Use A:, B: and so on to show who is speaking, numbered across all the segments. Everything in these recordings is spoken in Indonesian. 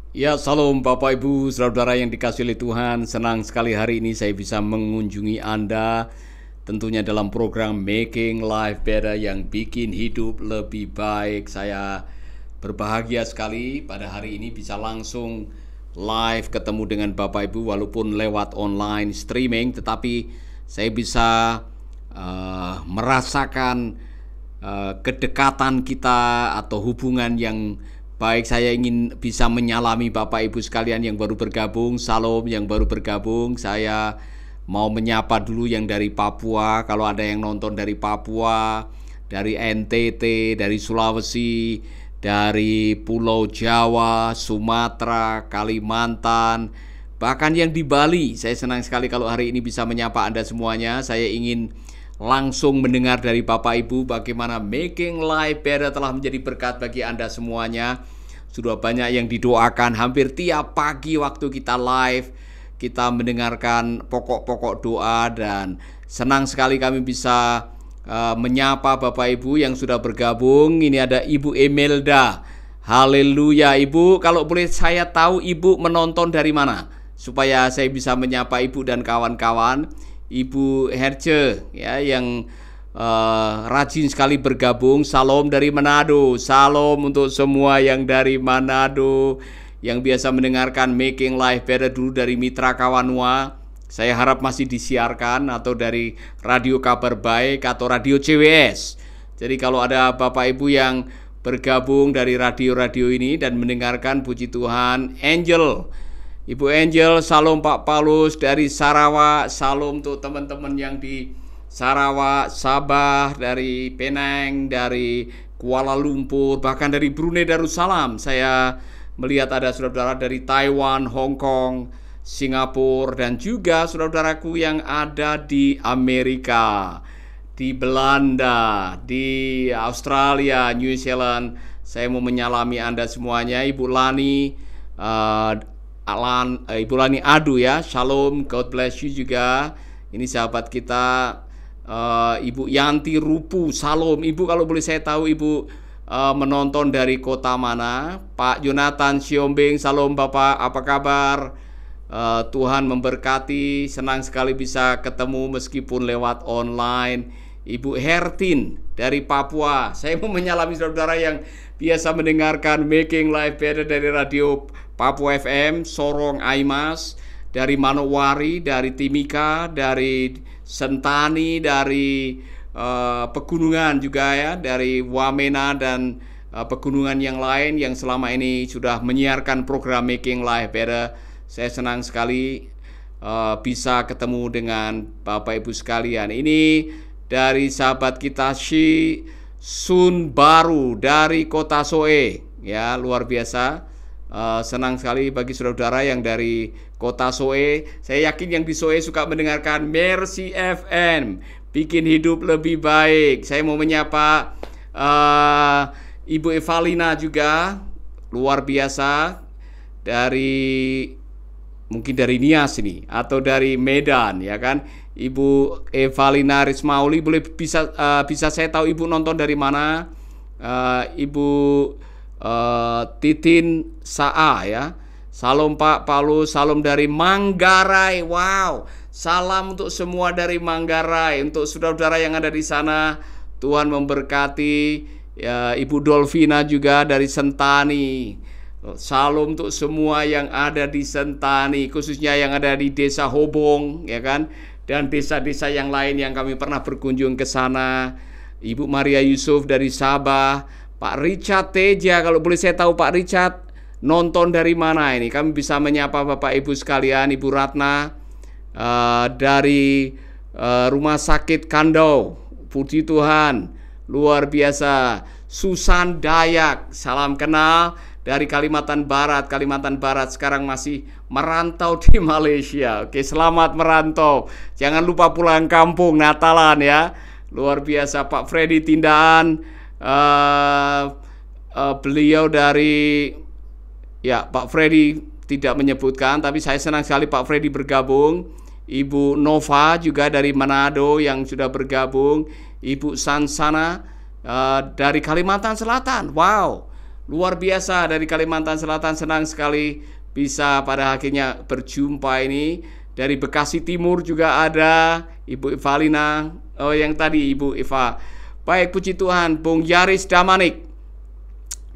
A: Ya, salam Bapak Ibu, saudara-saudara yang dikasihi oleh Tuhan. Senang sekali hari ini saya bisa mengunjungi Anda. Tentunya dalam program Making Life Better yang bikin hidup lebih baik. Saya berbahagia sekali pada hari ini bisa langsung live ketemu dengan Bapak Ibu walaupun lewat online streaming. Tetapi saya bisa merasakan kedekatan kita atau hubungan yang baik. Saya ingin bisa menyalami Bapak Ibu sekalian yang baru bergabung. Salam yang baru bergabung. Saya mau menyapa dulu yang dari Papua. Kalau ada yang nonton dari Papua, dari NTT, dari Sulawesi, dari Pulau Jawa, Sumatera, Kalimantan, bahkan yang di Bali. Saya senang sekali kalau hari ini bisa menyapa Anda semuanya. Saya ingin langsung mendengar dari Bapak Ibu bagaimana Making Life Better telah menjadi berkat bagi Anda semuanya. Sudah banyak yang didoakan hampir tiap pagi waktu kita live. Kita mendengarkan pokok-pokok doa dan senang sekali kami bisa menyapa Bapak Ibu yang sudah bergabung. Ini ada Ibu Emelda. Haleluya Ibu. Kalau boleh saya tahu Ibu menonton dari mana? Supaya saya bisa menyapa Ibu dan kawan-kawan. Ibu Herce ya yang rajin sekali bergabung. Salam dari Manado. Salam untuk semua yang dari Manado yang biasa mendengarkan Making Life Better dulu dari Mitra Kawanua. Saya harap masih disiarkan atau dari Radio Kabar Baik atau Radio CWS. Jadi kalau ada Bapak Ibu yang bergabung dari radio-radio ini dan mendengarkan, puji Tuhan. Angel, Ibu Angel, salam Pak Paulus dari Sarawak. Salam untuk teman-teman yang di Sarawak, Sabah, dari Penang, dari Kuala Lumpur, bahkan dari Brunei Darussalam. Saya melihat ada saudara-saudara dari Taiwan, Hong Kong, Singapura, dan juga saudara-saudaraku yang ada di Amerika, di Belanda, di Australia, New Zealand. Saya mau menyalami Anda semuanya. Ibu Lani, Ibu Lani Adu ya, Shalom, God bless you juga. Ini sahabat kita. Ibu Yanti Rupu, Shalom. Ibu kalau boleh saya tahu Ibu menonton dari kota mana? Pak Jonathan Siombing, Shalom Bapak, apa kabar? Tuhan memberkati, senang sekali bisa ketemu meskipun lewat online. Ibu Hertin dari Papua. Saya mau menyalami saudara yang biasa mendengarkan Making Life Better dari Radio Papua FM, Sorong Aimas, dari Manowari, dari Timika, dari Sentani, dari pegunungan juga ya, dari Wamena dan pegunungan yang lain yang selama ini sudah menyiarkan program Making Life Better. Saya senang sekali bisa ketemu dengan Bapak Ibu sekalian. Ini dari sahabat kita Shi Sun Baru dari kota Soe, ya luar biasa. Senang sekali bagi saudara-saudara yang dari kota Soe. Saya yakin yang di Soe suka mendengarkan Mercy FM, bikin hidup lebih baik. Saya mau menyapa Ibu Evalina juga, luar biasa, dari mungkin dari Nias ini atau dari Medan ya kan. Ibu Evalina Rismauli, boleh bisa saya tahu Ibu nonton dari mana? Ibu Titin Saa ya. Salam Pak Paulus, salam dari Manggarai. Wow, salam untuk semua dari Manggarai. Untuk saudara-saudara yang ada di sana, Tuhan memberkati. Ya, Ibu Dolvina juga dari Sentani. Salam untuk semua yang ada di Sentani, khususnya yang ada di Desa Hobong ya kan, dan desa-desa yang lain yang kami pernah berkunjung ke sana. Ibu Maria Yusuf dari Sabah, Pak Richard Teja, kalau boleh saya tahu Pak Richard nonton dari mana ini? Kami bisa menyapa Bapak Ibu sekalian. Ibu Ratna dari Rumah Sakit Kandau, puji Tuhan, luar biasa. Susan Dayak, salam kenal dari Kalimantan Barat. Kalimantan Barat sekarang masih merantau di Malaysia. Oke, selamat merantau. Jangan lupa pulang kampung Natalan ya. Luar biasa. Pak Freddy Tindaan, beliau dari ya, Pak Freddy tidak menyebutkan, tapi saya senang sekali Pak Freddy bergabung. Ibu Nova juga dari Manado yang sudah bergabung. Ibu Sansana dari Kalimantan Selatan. Wow, luar biasa dari Kalimantan Selatan. Senang sekali bisa pada akhirnya berjumpa ini. Dari Bekasi Timur juga ada Ibu Evalina. Oh, yang tadi Ibu Eva. Baik, puji Tuhan. Bung Yaris Damanik.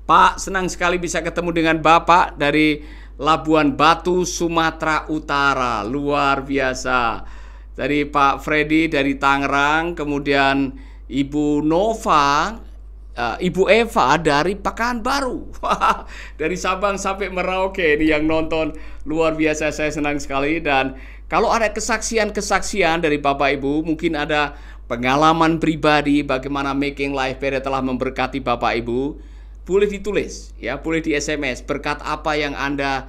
A: Pak, senang sekali bisa ketemu dengan Bapak dari Labuan Batu, Sumatera Utara. Luar biasa. Dari Pak Freddy dari Tangerang, kemudian Ibu Nova, Ibu Eva dari Pekanbaru. Dari Sabang sampai Merauke ini yang nonton. Luar biasa, saya senang sekali. Dan kalau ada kesaksian-kesaksian dari Bapak Ibu, mungkin ada pengalaman pribadi bagaimana Making Life Better telah memberkati Bapak Ibu, boleh ditulis ya, boleh di SMS berkat apa yang Anda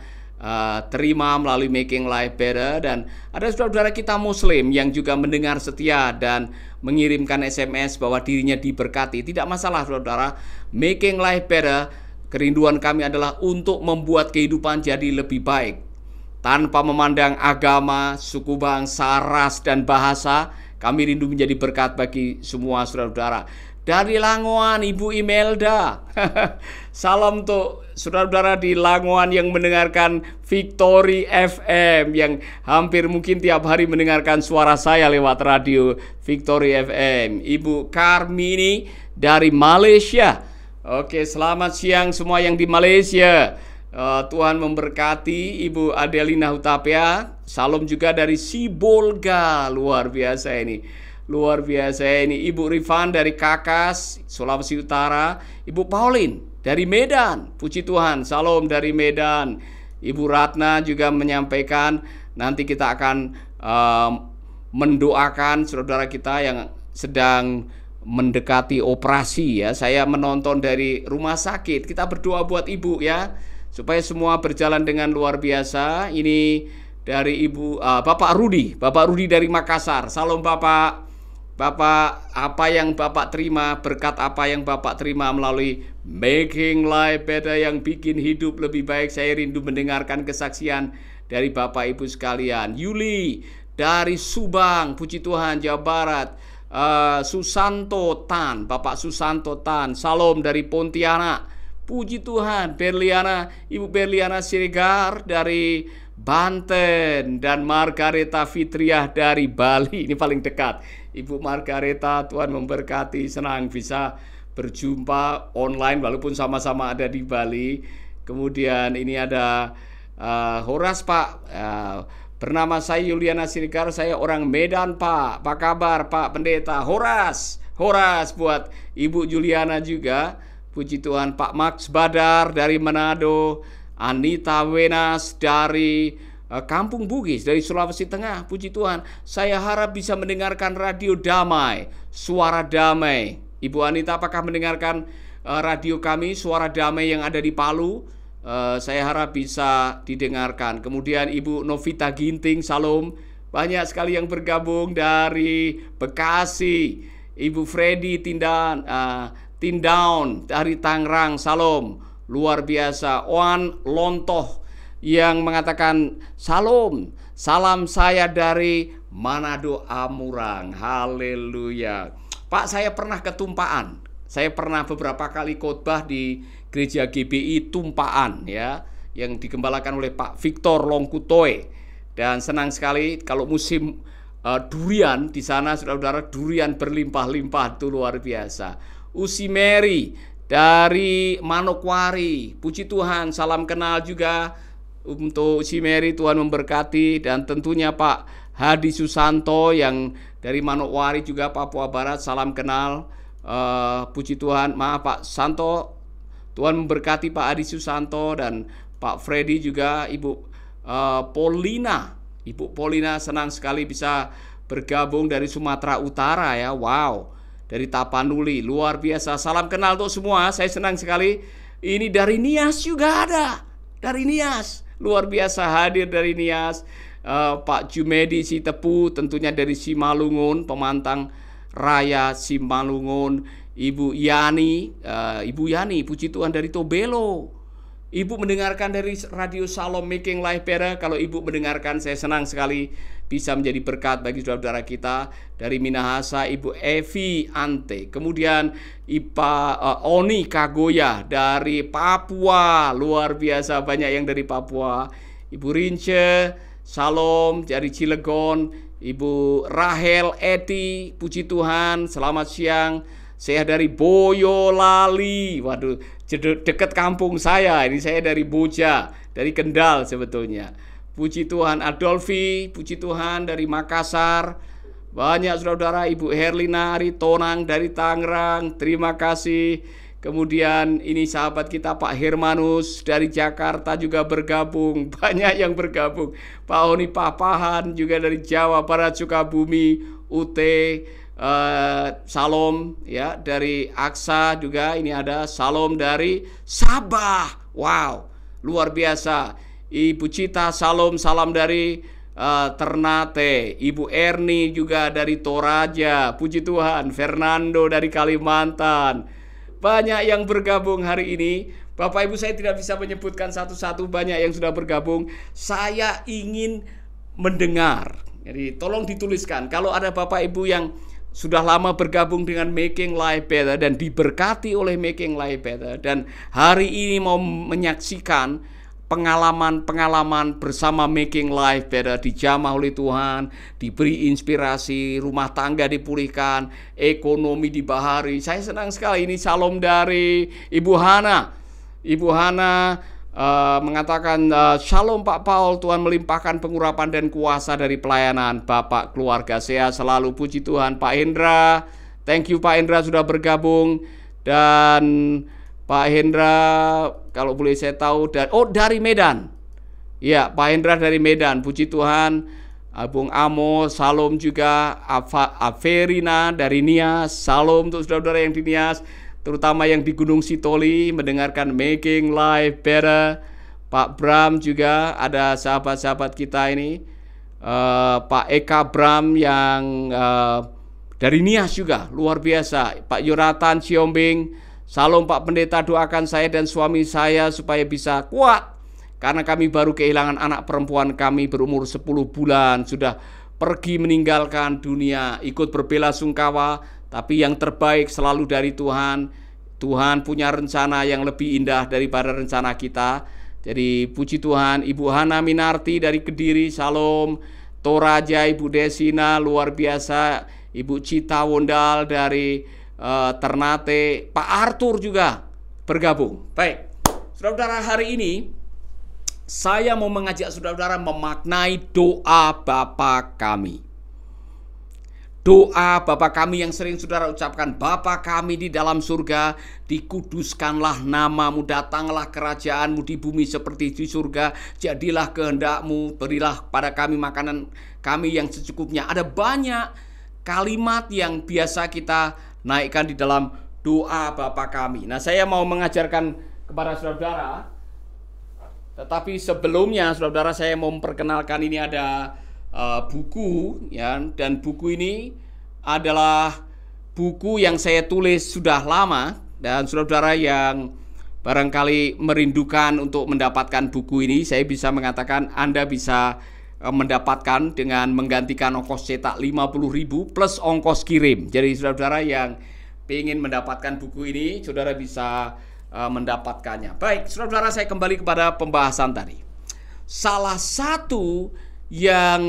A: terima melalui Making Life Better. Dan ada saudara-saudara kita Muslim yang juga mendengar setia dan mengirimkan SMS bahwa dirinya diberkati. Tidak masalah saudara, Making Life Better, kerinduan kami adalah untuk membuat kehidupan jadi lebih baik tanpa memandang agama, suku bangsa, ras, dan bahasa. Kami rindu menjadi berkat bagi semua saudara-saudara. Dari Langoan, Ibu Imelda. Salam untuk saudara-saudara di Langoan yang mendengarkan Victory FM, yang hampir mungkin tiap hari mendengarkan suara saya lewat radio Victory FM. Ibu Karmini dari Malaysia. Oke, selamat siang semua yang di Malaysia. Tuhan memberkati. Ibu Adelina Hutapea. Salam juga dari Sibolga. Luar biasa ini. Luar biasa ini. Ibu Rifan dari Kakas, Sulawesi Utara. Ibu Pauline dari Medan. Puji Tuhan, salam dari Medan. Ibu Ratna juga menyampaikan nanti kita akan mendoakan saudara kita yang sedang mendekati operasi ya. Saya menonton dari rumah sakit. Kita berdoa buat Ibu ya, supaya semua berjalan dengan luar biasa. Ini dari Ibu Bapak Rudi dari Makassar. Salam Bapak. Bapak, apa yang Bapak terima, berkat apa yang Bapak terima melalui Making Life Better yang bikin hidup lebih baik. Saya rindu mendengarkan kesaksian dari Bapak Ibu sekalian. Yuli dari Subang, puji Tuhan, Jawa Barat. Susanto Tan, Bapak Susanto Tan. Salam dari Pontianak, puji Tuhan. Berliana, Ibu Berliana Siregar dari Banten. Dan Margareta Fitriah dari Bali. Ini paling dekat. Ibu Margareta, Tuhan memberkati. Senang bisa berjumpa online walaupun sama-sama ada di Bali. Kemudian ini ada Horas Pak. Bernama saya Yuliana Siregar, saya orang Medan Pak. Apa kabar Pak Pendeta? Horas buat Ibu Juliana juga. Puji Tuhan. Pak Max Badar dari Manado. Anita Wenas dari Kampung Bugis dari Sulawesi Tengah. Puji Tuhan. Saya harap bisa mendengarkan radio Damai, Suara Damai. Ibu Anita, apakah mendengarkan radio kami Suara Damai yang ada di Palu? Saya harap bisa didengarkan. Kemudian Ibu Novita Ginting, salam. Banyak sekali yang bergabung dari Bekasi. Ibu Freddy Tindaun dari Tangerang, salam. Luar biasa. Oan Lontoh yang mengatakan salam saya dari Manado Amurang. Haleluya. Pak, saya pernah ke Tumpaan. Saya pernah beberapa kali khotbah di Gereja GBI Tumpaan ya, yang digembalakan oleh Pak Victor Longkutoe. Dan senang sekali kalau musim durian di sana, saudara-saudara, durian berlimpah-limpah, itu luar biasa. Usi Mary dari Manokwari. Puji Tuhan, salam kenal juga untuk si Mary, Tuhan memberkati. Dan tentunya Pak Hadi Susanto yang dari Manokwari juga, Papua Barat, salam kenal. Puji Tuhan, maaf Pak Santo, Tuhan memberkati Pak Hadi Susanto dan Pak Freddy juga. Ibu Paulina, Ibu Paulina, senang sekali bisa bergabung dari Sumatera Utara ya. Wow, dari Tapanuli, luar biasa. Salam kenal untuk semua, saya senang sekali. Ini dari Nias juga ada, dari Nias. Luar biasa hadir dari Nias. Pak Jumedi Sitepu tentunya dari Simalungun, Pemantang Raya Simalungun. Ibu Yani, puji Tuhan dari Tobelo. Ibu mendengarkan dari Radio Shalom Making Life Better. Kalau Ibu mendengarkan, saya senang sekali bisa menjadi berkat bagi saudara-saudara kita. Dari Minahasa, Ibu Evi Ante. Kemudian Oni Kagoya dari Papua. Luar biasa, banyak yang dari Papua. Ibu Rince, Shalom dari Cilegon. Ibu Rahel Eti, puji Tuhan, selamat siang. Saya dari Boyolali. Waduh, dekat kampung saya. Ini saya dari Boja, dari Kendal sebetulnya. Puji Tuhan. Adolfi, puji Tuhan dari Makassar. Banyak saudara-saudara. Ibu Herlina Aritonang dari Tangerang, terima kasih. Kemudian ini sahabat kita Pak Hermanus dari Jakarta juga bergabung. Banyak yang bergabung. Pak Oni Papahan juga dari Jawa Barat, Sukabumi, UT. Salam ya dari Aksa juga. Ini ada salam dari Sabah. Wow, luar biasa. Ibu Cita salam dari Ternate. Ibu Erni juga dari Toraja. Puji Tuhan. Fernando dari Kalimantan. Banyak yang bergabung hari ini. Bapak Ibu, saya tidak bisa menyebutkan satu-satu, banyak yang sudah bergabung. Saya ingin mendengar. Jadi tolong dituliskan kalau ada Bapak Ibu yang sudah lama bergabung dengan Making Life Better dan diberkati oleh Making Life Better, dan hari ini mau menyaksikan pengalaman-pengalaman bersama Making Life Better, dijamah oleh Tuhan, diberi inspirasi, rumah tangga dipulihkan, ekonomi dibahari. Saya senang sekali. Ini salam dari Ibu Hana. Ibu Hana mengatakan, Shalom Pak Paul, Tuhan melimpahkan pengurapan dan kuasa dari pelayanan Bapak, keluarga sehat selalu, puji Tuhan. Pak Hendra, thank you Pak Hendra sudah bergabung. Dan Pak Hendra, kalau boleh saya tahu, dari Medan. Ya, Pak Hendra dari Medan, puji Tuhan. Bung Amo, salam juga. Averina dari Nias, salam untuk saudara-saudara yang di Nias, terutama yang di Gunung Sitoli, mendengarkan Making Life Better. Pak Bram juga, ada sahabat-sahabat kita ini. Pak Eka Bram yang dari Nias juga, luar biasa. Pak Yonatan Siombing, salam Pak Pendeta, doakan saya dan suami saya supaya bisa kuat. Karena kami baru kehilangan anak perempuan kami berumur 10 bulan. Sudah pergi meninggalkan dunia, ikut berbelasungkawa. Tapi yang terbaik selalu dari Tuhan. Tuhan punya rencana yang lebih indah daripada rencana kita. Jadi puji Tuhan. Ibu Hana Minarti dari Kediri, salam. Toraja, Ibu Desina, luar biasa. Ibu Cita Wondal dari Ternate. Pak Arthur juga bergabung. Baik, saudara-saudara, hari ini saya mau mengajak saudara-saudara memaknai doa Bapa kami. Doa Bapa kami yang sering saudara ucapkan, Bapa kami di dalam surga, dikuduskanlah namamu, datanglah kerajaanmu di bumi seperti di surga, jadilah kehendakmu, berilah pada kami makanan kami yang secukupnya. Ada banyak kalimat yang biasa kita naikkan di dalam doa Bapa kami. Nah, saya mau mengajarkan kepada saudara, tetapi sebelumnya saudara, saya mau memperkenalkan ini ada buku ya, dan buku ini adalah buku yang saya tulis sudah lama, dan saudara yang barangkali merindukan untuk mendapatkan buku ini, saya bisa mengatakan Anda bisa mendapatkan dengan menggantikan ongkos cetak 50.000 plus ongkos kirim. Jadi saudara yang ingin mendapatkan buku ini, saudara bisa mendapatkannya. Baik, saudara, saya kembali kepada pembahasan tadi. Salah satu yang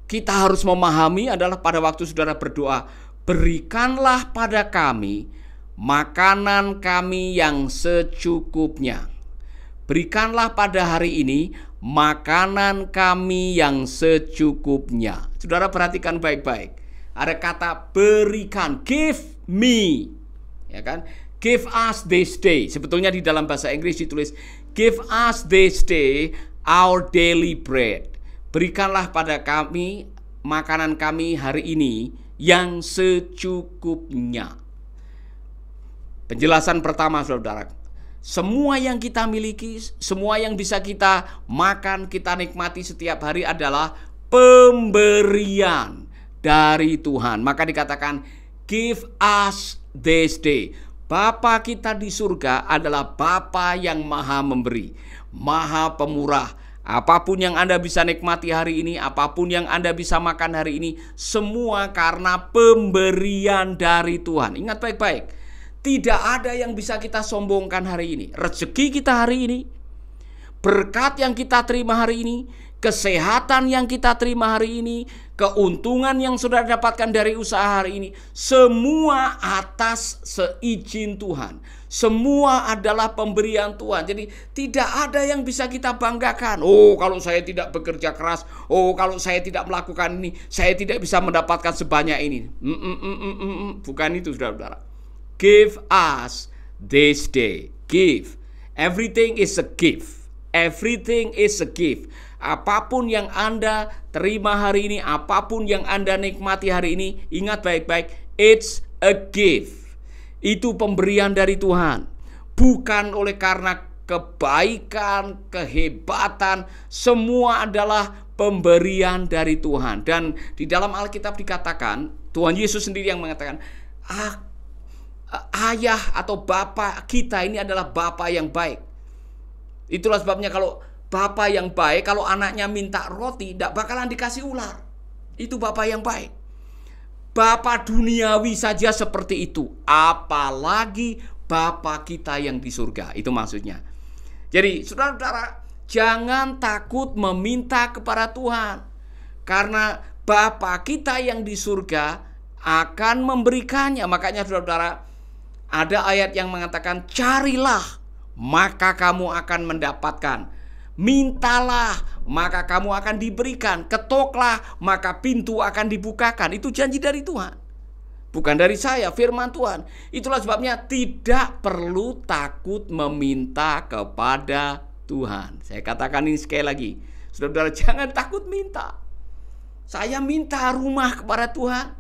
A: kita harus memahami adalah pada waktu saudara berdoa, berikanlah pada kami makanan kami yang secukupnya. Berikanlah pada hari ini makanan kami yang secukupnya. Saudara perhatikan baik-baik. Ada kata berikan, give me, ya kan? Give us this day. Sebetulnya di dalam bahasa Inggris ditulis give us this day our daily bread. Berikanlah pada kami makanan kami hari ini yang secukupnya. Penjelasan pertama, saudara, semua yang kita miliki, semua yang bisa kita makan, kita nikmati setiap hari adalah pemberian dari Tuhan. Maka dikatakan give us this day. Bapa kita di surga adalah Bapa yang maha memberi, maha pemurah. Apapun yang Anda bisa nikmati hari ini, apapun yang Anda bisa makan hari ini, semua karena pemberian dari Tuhan. Ingat baik-baik, tidak ada yang bisa kita sombongkan hari ini. Rezeki kita hari ini, berkat yang kita terima hari ini, kesehatan yang kita terima hari ini, keuntungan yang sudah dapatkan dari usaha hari ini, semua atas seizin Tuhan. Semua adalah pemberian Tuhan. Jadi tidak ada yang bisa kita banggakan. Oh, kalau saya tidak bekerja keras, oh, kalau saya tidak melakukan ini, saya tidak bisa mendapatkan sebanyak ini. Bukan itu, saudara-saudara. Give us this day. Give. Everything is a gift. Everything is a gift. Apapun yang Anda terima hari ini, apapun yang Anda nikmati hari ini, ingat baik-baik, it's a gift. Itu pemberian dari Tuhan. Bukan oleh karena kebaikan, kehebatan, semua adalah pemberian dari Tuhan. Dan di dalam Alkitab dikatakan, Tuhan Yesus sendiri yang mengatakan, ayah atau bapa kita ini adalah bapa yang baik. Itulah sebabnya kalau bapa yang baik, kalau anaknya minta roti, tidak bakalan dikasih ular. Itu bapa yang baik. Bapa duniawi saja seperti itu, apalagi Bapa kita yang di surga. Itu maksudnya. Jadi saudara-saudara, jangan takut meminta kepada Tuhan, karena Bapa kita yang di surga akan memberikannya. Makanya saudara-saudara, ada ayat yang mengatakan, carilah maka kamu akan mendapatkan, mintalah maka kamu akan diberikan, ketoklah maka pintu akan dibukakan. Itu janji dari Tuhan, bukan dari saya, firman Tuhan. Itulah sebabnya tidak perlu takut meminta kepada Tuhan. Saya katakan ini sekali lagi, saudara-saudara, jangan takut minta. Saya minta rumah kepada Tuhan,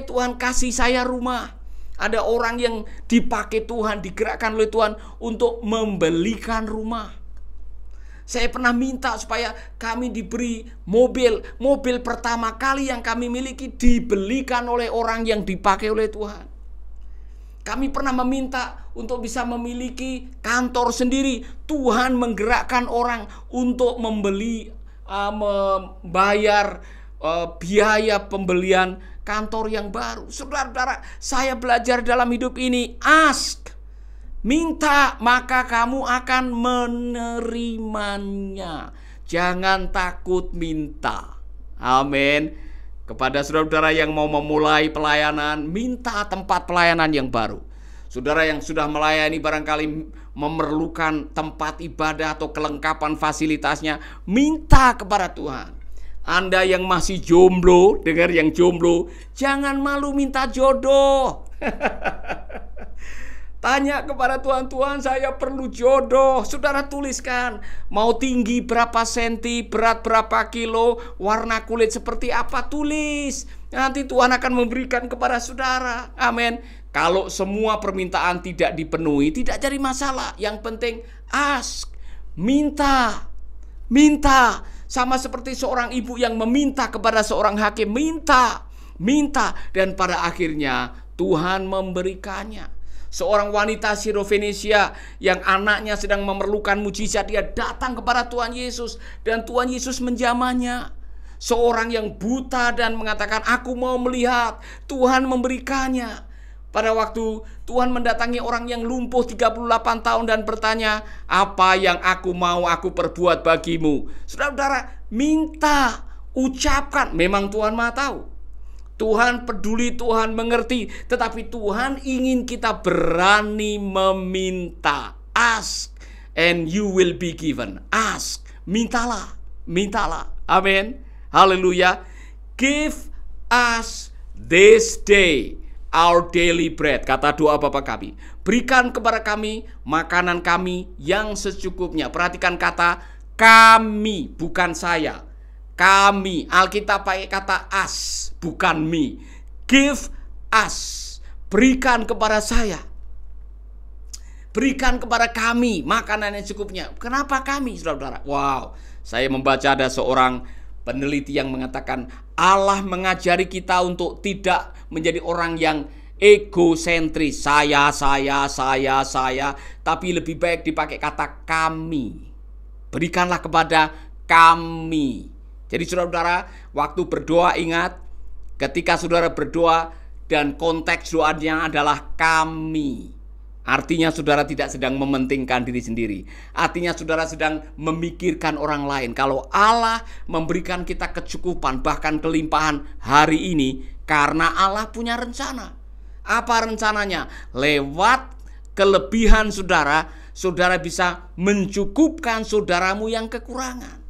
A: Tuhan kasih saya rumah. Ada orang yang dipakai Tuhan, digerakkan oleh Tuhan untuk membelikan rumah. Saya pernah minta supaya kami diberi mobil. Mobil pertama kali yang kami miliki dibelikan oleh orang yang dipakai oleh Tuhan. Kami pernah meminta untuk bisa memiliki kantor sendiri. Tuhan menggerakkan orang untuk membayar biaya pembelian kantor yang baru. Saudara-saudara, saya belajar dalam hidup ini, ask, minta maka kamu akan menerimanya. Jangan takut minta. Amin. Kepada saudara-saudara yang mau memulai pelayanan, minta tempat pelayanan yang baru. Saudara yang sudah melayani barangkali memerlukan tempat ibadah atau kelengkapan fasilitasnya, minta kepada Tuhan. Anda yang masih jomblo, dengar yang jomblo, jangan malu minta jodoh. Tanya kepada Tuhan, Tuhan saya perlu jodoh. Saudara tuliskan, mau tinggi berapa senti, berat berapa kilo, warna kulit seperti apa, tulis. Nanti Tuhan akan memberikan kepada saudara. Amin. Kalau semua permintaan tidak dipenuhi, tidak jadi masalah. Yang penting ask, minta. Minta. Sama seperti seorang ibu yang meminta kepada seorang hakim, minta. Dan pada akhirnya Tuhan memberikannya. Seorang wanita Sirofenisia yang anaknya sedang memerlukan mujizat, dia datang kepada Tuhan Yesus dan Tuhan Yesus menjamahnya. Seorang yang buta dan mengatakan, aku mau melihat, Tuhan memberikannya. Pada waktu Tuhan mendatangi orang yang lumpuh 38 tahun dan bertanya, apa yang aku mau aku perbuat bagimu? Saudara-saudara, minta, ucapkan. Memang Tuhan Maha tahu, Tuhan peduli, Tuhan mengerti, tetapi Tuhan ingin kita berani meminta. Ask and you will be given. Ask, mintalah. Amin. Haleluya. Give us this day our daily bread, kata doa Bapa kami. Berikan kepada kami makanan kami yang secukupnya. Perhatikan kata kami, bukan saya. Kami, Alkitab pakai kata us, bukan me. Give us, berikan kepada saya. Berikan kepada kami makanan yang secukupnya. Kenapa kami, saudara-saudara? Wow, saya membaca ada seorang peneliti yang mengatakan Allah mengajari kita untuk tidak menjadi orang yang egosentris, saya, tapi lebih baik dipakai kata kami. Berikanlah kepada kami. Jadi saudara-saudara, waktu berdoa ingat, ketika saudara berdoa dan konteks doanya adalah kami. Artinya saudara tidak sedang mementingkan diri sendiri. Artinya saudara sedang memikirkan orang lain. Kalau Allah memberikan kita kecukupan, bahkan kelimpahan hari ini, karena Allah punya rencana. Apa rencananya? Lewat kelebihan saudara, saudara bisa mencukupkan saudaramu yang kekurangan.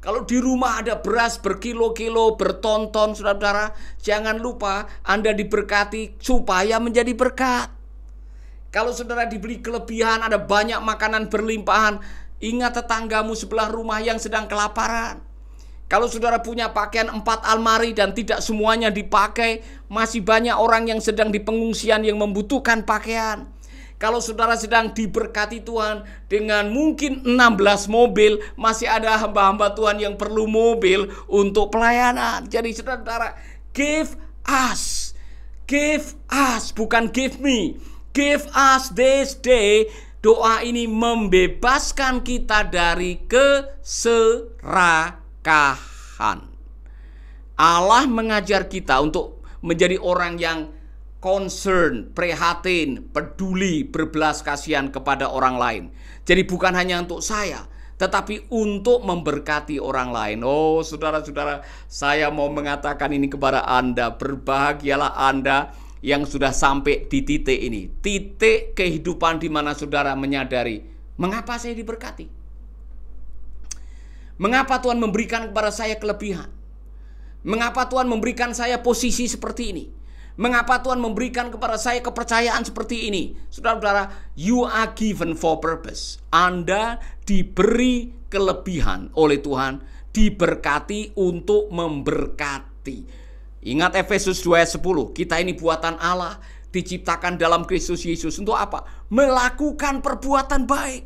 A: Kalau di rumah ada beras berkilo-kilo, berton-ton, saudara-saudara, jangan lupa Anda diberkati supaya menjadi berkat. Kalau saudara diberi kelebihan, ada banyak makanan berlimpahan, ingat tetanggamu sebelah rumah yang sedang kelaparan. Kalau saudara punya pakaian 4 almari dan tidak semuanya dipakai, masih banyak orang yang sedang di pengungsian yang membutuhkan pakaian. Kalau saudara sedang diberkati Tuhan dengan mungkin 16 mobil, masih ada hamba-hamba Tuhan yang perlu mobil untuk pelayanan. Jadi saudara-saudara, give us, bukan give me. Give us this day. Doa ini membebaskan kita dari keserakahan. Allah mengajar kita untuk menjadi orang yang concern, prihatin, peduli, berbelas kasihan kepada orang lain. Jadi bukan hanya untuk saya, tetapi untuk memberkati orang lain. Oh saudara-saudara, saya mau mengatakan ini kepada Anda. Berbahagialah Anda yang sudah sampai di titik ini, titik kehidupan di mana saudara menyadari, mengapa saya diberkati? Mengapa Tuhan memberikan kepada saya kelebihan? Mengapa Tuhan memberikan saya posisi seperti ini? Mengapa Tuhan memberikan kepada saya kepercayaan seperti ini? Saudara-saudara, you are given for purpose. Anda diberi kelebihan oleh Tuhan, diberkati untuk memberkati. Ingat Efesus 2 ayat 10, kita ini buatan Allah, diciptakan dalam Kristus Yesus. Untuk apa? Melakukan perbuatan baik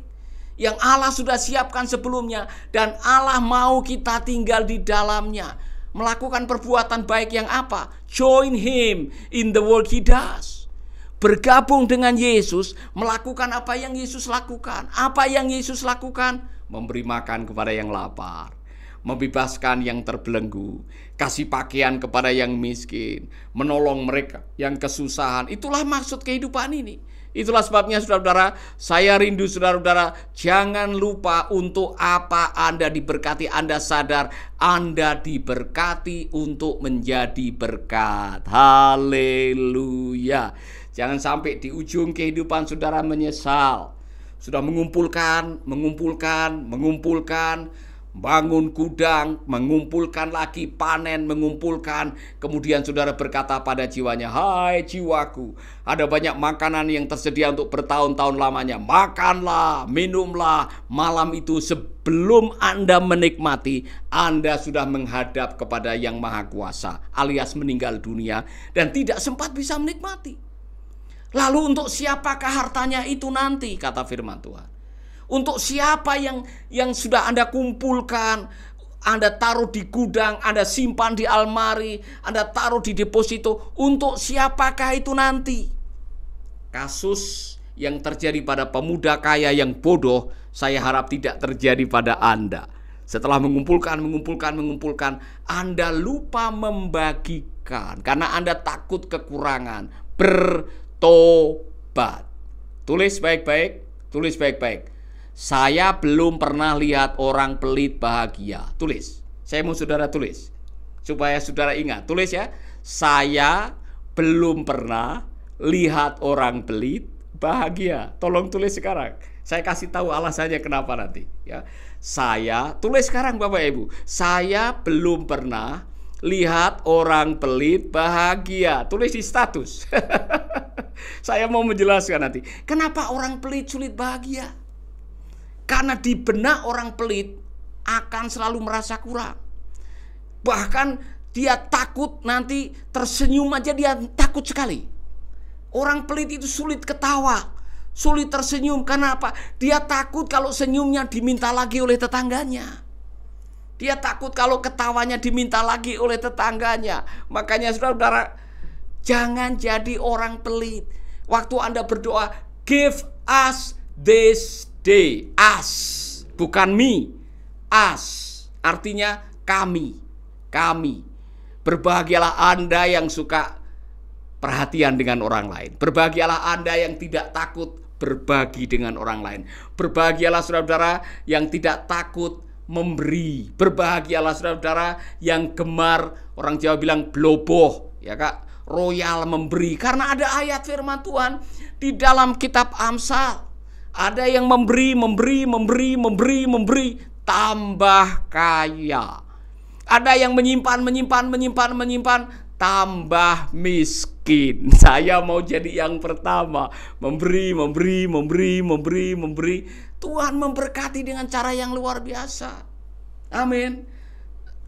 A: yang Allah sudah siapkan sebelumnya, dan Allah mau kita tinggal di dalamnya. Melakukan perbuatan baik yang apa? Join Him in the work He does. Bergabung dengan Yesus, melakukan apa yang Yesus lakukan. Apa yang Yesus lakukan? Memberi makan kepada yang lapar, membebaskan yang terbelenggu, kasih pakaian kepada yang miskin, menolong mereka yang kesusahan. Itulah maksud kehidupan ini. Itulah sebabnya saudara-saudara, saya rindu saudara-saudara, jangan lupa untuk apa Anda diberkati. Anda sadar Anda diberkati untuk menjadi berkat. Haleluya. Jangan sampai di ujung kehidupan saudara menyesal. Sudah mengumpulkan, bangun gudang, mengumpulkan lagi, panen, mengumpulkan. Kemudian saudara berkata pada jiwanya, hai jiwaku, ada banyak makanan yang tersedia untuk bertahun-tahun lamanya. Makanlah, minumlah. Malam itu sebelum Anda menikmati, Anda sudah menghadap kepada Yang Maha Kuasa, alias meninggal dunia, dan tidak sempat bisa menikmati. Lalu untuk siapakah hartanya itu nanti, kata firman Tuhan? Untuk siapa yang sudah Anda kumpulkan, Anda taruh di gudang, Anda simpan di almari, Anda taruh di deposito, untuk siapakah itu nanti? Kasus yang terjadi pada pemuda kaya yang bodoh, saya harap tidak terjadi pada Anda. Setelah mengumpulkan, Anda lupa membagikan karena Anda takut kekurangan. Bertobat. Tulis baik-baik. Saya belum pernah lihat orang pelit bahagia. Tulis. Saya mau saudara tulis, supaya saudara ingat. Tulis ya. Saya belum pernah lihat orang pelit bahagia. Tolong tulis sekarang. Saya kasih tahu alasannya kenapa nanti. Ya. Saya tulis sekarang Bapak Ibu. Saya belum pernah lihat orang pelit bahagia. Tulis di status. Saya mau menjelaskan nanti. Kenapa orang pelit sulit bahagia? Karena di benak orang pelit akan selalu merasa kurang. Bahkan dia takut nanti tersenyum aja dia takut sekali. Orang pelit itu sulit ketawa, sulit tersenyum. Karena apa? Dia takut kalau senyumnya diminta lagi oleh tetangganya. Dia takut kalau ketawanya diminta lagi oleh tetangganya. Makanya saudara-saudara, Jangan jadi orang pelit. Waktu Anda berdoa, give us this day. Us, bukan me. Us, artinya kami. Kami. Berbahagialah Anda yang suka perhatian dengan orang lain. Berbahagialah Anda yang tidak takut berbagi dengan orang lain. Berbahagialah saudara-saudara yang tidak takut memberi. Berbahagialah saudara-saudara yang gemar, orang Jawa bilang bloboh, ya Kak, royal memberi. Karena ada ayat firman Tuhan di dalam kitab Amsal. Ada yang memberi, tambah kaya. Ada yang menyimpan, tambah miskin. Saya mau jadi yang pertama, memberi. Tuhan memberkati dengan cara yang luar biasa. Amin.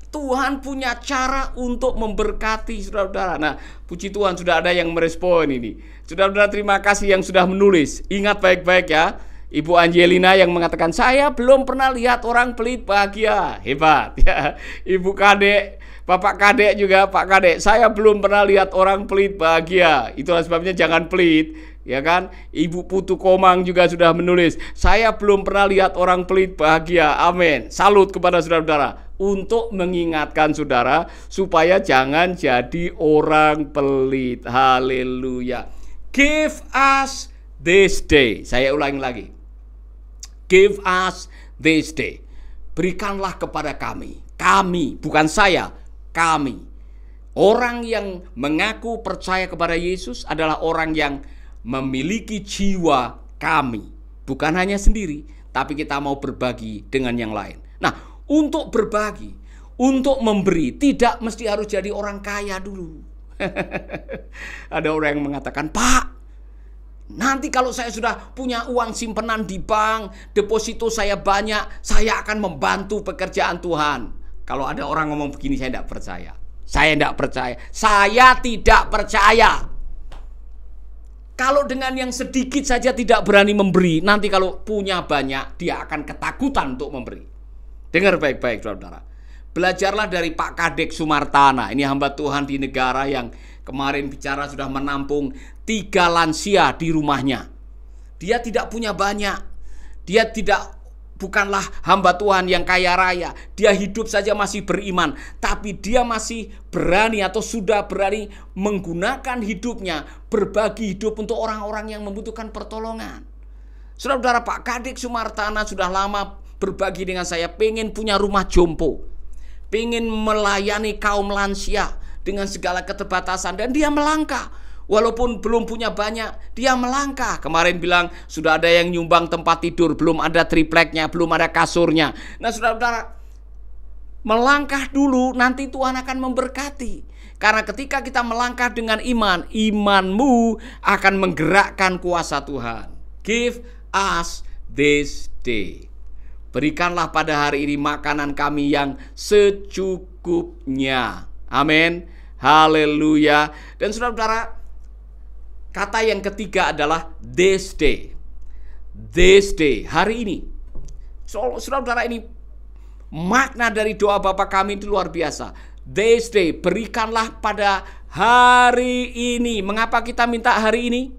A: Tuhan punya cara untuk memberkati saudara-saudara. Nah, puji Tuhan sudah ada yang merespon ini. Saudara-saudara, terima kasih yang sudah menulis. Ingat baik-baik ya. Ibu Angelina yang mengatakan, saya belum pernah lihat orang pelit bahagia. Hebat ya. Ibu Kadek, Bapak Kadek juga, Pak Kadek, saya belum pernah lihat orang pelit bahagia. Itulah sebabnya jangan pelit, ya kan? Ibu Putu Komang juga sudah menulis, saya belum pernah lihat orang pelit bahagia. Amin. Salut kepada saudara-saudara untuk mengingatkan saudara supaya jangan jadi orang pelit. Haleluya. Give us this day. Saya ulangi lagi. Give us this day. Berikanlah kepada kami. Kami, bukan saya, kami. Orang yang mengaku percaya kepada Yesus adalah orang yang memiliki jiwa kami. Bukan hanya sendiri, tapi kita mau berbagi dengan yang lain. Nah, untuk berbagi, untuk memberi, tidak mesti harus jadi orang kaya dulu. Ada orang yang mengatakan, Pak, nanti kalau saya sudah punya uang simpenan di bank, deposito saya banyak, saya akan membantu pekerjaan Tuhan. Kalau ada orang ngomong begini, saya tidak percaya. Saya tidak percaya. Saya tidak percaya. Kalau dengan yang sedikit saja tidak berani memberi, nanti kalau punya banyak, dia akan ketakutan untuk memberi. Dengar baik-baik, saudara. Belajarlah dari Pak Kadek Sumartana. Ini hamba Tuhan di negara yang kemarin bicara sudah menampung 3 lansia di rumahnya. Dia tidak punya banyak. Dia bukanlah hamba Tuhan yang kaya raya. Dia hidup saja masih beriman. Tapi dia masih berani atau sudah berani menggunakan hidupnya, berbagi hidup untuk orang-orang yang membutuhkan pertolongan. Saudara-saudara, Pak Kadek Sumartana sudah lama berbagi dengan saya. Pengen punya rumah jompo, pengen melayani kaum lansia dengan segala keterbatasan. Dan dia melangkah. Walaupun belum punya banyak, dia melangkah. Kemarin bilang sudah ada yang nyumbang tempat tidur, belum ada tripleknya, belum ada kasurnya. Nah, saudara-saudara, melangkah dulu, nanti Tuhan akan memberkati. Karena ketika kita melangkah dengan iman, imanmu akan menggerakkan kuasa Tuhan. Give us this day. Berikanlah pada hari ini makanan kami yang secukupnya. Amin. Haleluya. Dan saudara-saudara, kata yang ketiga adalah this day. This day, hari ini. Saudara-saudara, ini makna dari doa Bapa kami itu luar biasa. This day, berikanlah pada hari ini. Mengapa kita minta hari ini?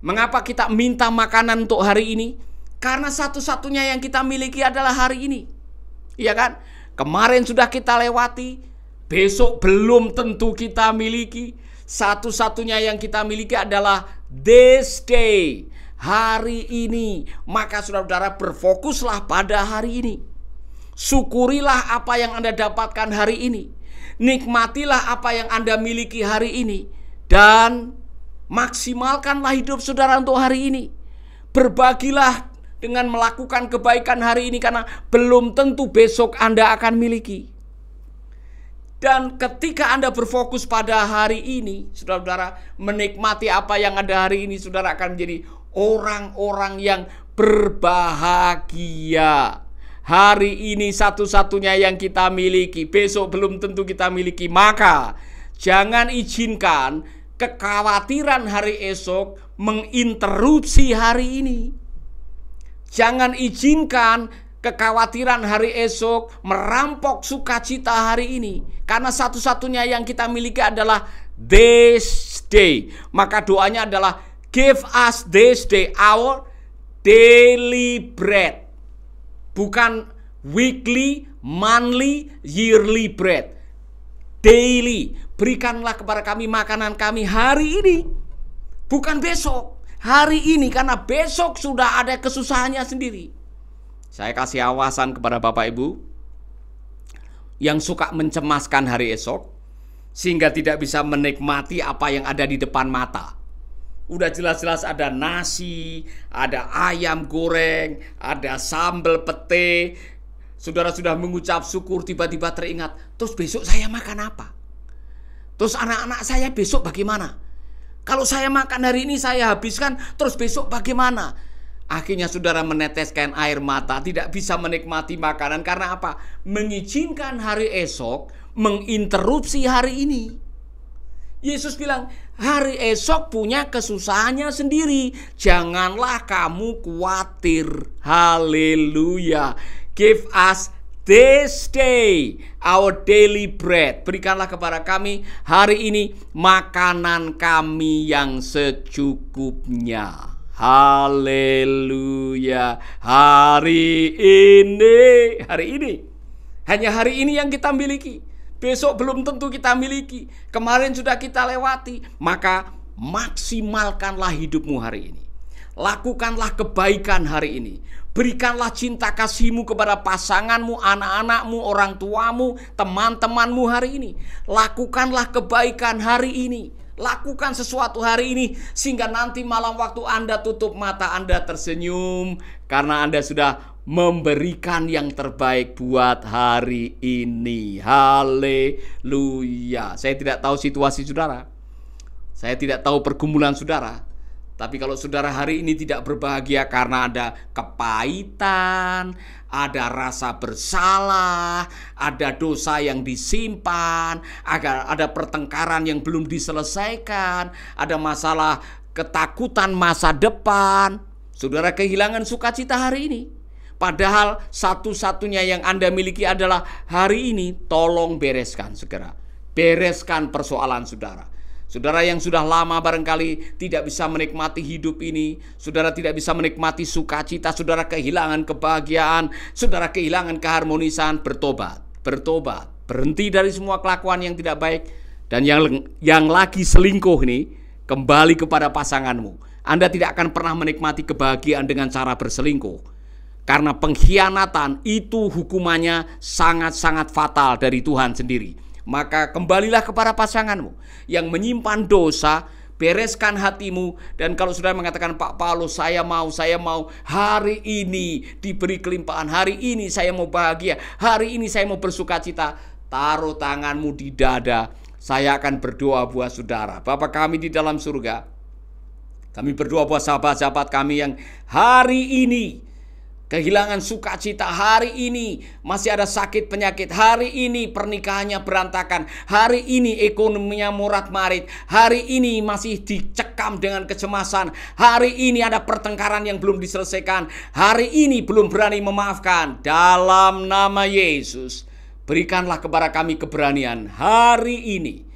A: Mengapa kita minta makanan untuk hari ini? Karena satu-satunya yang kita miliki adalah hari ini. Iya kan? Kemarin sudah kita lewati, besok belum tentu kita miliki. Satu-satunya yang kita miliki adalah this day, hari ini. Maka saudara-saudara, berfokuslah pada hari ini. Syukurilah apa yang Anda dapatkan hari ini. Nikmatilah apa yang Anda miliki hari ini. Dan maksimalkanlah hidup saudara untuk hari ini. Berbagilah dengan melakukan kebaikan hari ini, karena belum tentu besok Anda akan miliki. Dan ketika Anda berfokus pada hari ini, saudara-saudara, menikmati apa yang ada hari ini, saudara akan menjadi orang-orang yang berbahagia. Hari ini satu-satunya yang kita miliki, besok belum tentu kita miliki. Maka jangan izinkan kekhawatiran hari esok menginterupsi hari ini. Jangan izinkan kekhawatiran hari esok merampok sukacita hari ini. Karena satu-satunya yang kita miliki adalah this day. Maka doanya adalah give us this day our daily bread. Bukan weekly, monthly, yearly bread. Daily. Berikanlah kepada kami makanan kami hari ini. Bukan besok. Hari ini, karena besok sudah ada kesusahannya sendiri. Saya kasih awasan kepada Bapak Ibu yang suka mencemaskan hari esok, sehingga tidak bisa menikmati apa yang ada di depan mata. Udah jelas-jelas ada nasi, ada ayam goreng, ada sambal pete. Saudara sudah mengucap syukur, tiba-tiba teringat, terus besok saya makan apa? Terus anak-anak saya besok bagaimana? Kalau saya makan hari ini saya habiskan, terus besok bagaimana? Akhirnya saudara meneteskan air mata, tidak bisa menikmati makanan. Karena apa? Mengizinkan hari esok menginterupsi hari ini. Yesus bilang, hari esok punya kesusahannya sendiri. Janganlah kamu khawatir. Haleluya. Give us this day our daily bread. Berikanlah kepada kami hari ini makanan kami yang secukupnya. Haleluya. Hari ini. Hanya hari ini yang kita miliki. Besok belum tentu kita miliki. Kemarin sudah kita lewati. Maka maksimalkanlah hidupmu hari ini. Lakukanlah kebaikan hari ini. Berikanlah cinta kasihmu kepada pasanganmu, anak-anakmu, orang tuamu, teman-temanmu hari ini. Lakukanlah kebaikan hari ini. Lakukan sesuatu hari ini, sehingga nanti malam waktu Anda tutup mata, Anda tersenyum karena Anda sudah memberikan yang terbaik buat hari ini. Haleluya. Saya tidak tahu situasi saudara, saya tidak tahu pergumulan saudara. Tapi kalau saudara hari ini tidak berbahagia karena ada kepahitan, ada rasa bersalah, ada dosa yang disimpan, ada pertengkaran yang belum diselesaikan, ada masalah ketakutan masa depan, saudara kehilangan sukacita hari ini. Padahal satu-satunya yang Anda miliki adalah hari ini. Tolong bereskan segera. Bereskan persoalan saudara. Saudara yang sudah lama barangkali tidak bisa menikmati hidup ini, saudara tidak bisa menikmati sukacita, saudara kehilangan kebahagiaan, saudara kehilangan keharmonisan, bertobat, berhenti dari semua kelakuan yang tidak baik. Dan yang lagi selingkuh nih, kembali kepada pasanganmu. Anda tidak akan pernah menikmati kebahagiaan dengan cara berselingkuh. Karena pengkhianatan itu hukumannya sangat-sangat fatal dari Tuhan sendiri. Maka kembalilah kepada pasanganmu yang menyimpan dosa, bereskan hatimu. Dan kalau sudah mengatakan, Pak Paulus, saya mau hari ini diberi kelimpahan, hari ini saya mau bahagia, hari ini saya mau bersukacita, taruh tanganmu di dada. Saya akan berdoa buat saudara. Bapa kami di dalam surga, kami berdoa buat sahabat-sahabat kami yang hari ini kehilangan sukacita, hari ini masih ada sakit penyakit, hari ini pernikahannya berantakan, hari ini ekonominya morat-marit, hari ini masih dicekam dengan kecemasan, hari ini ada pertengkaran yang belum diselesaikan, hari ini belum berani memaafkan. Dalam nama Yesus, berikanlah kepada kami keberanian hari ini.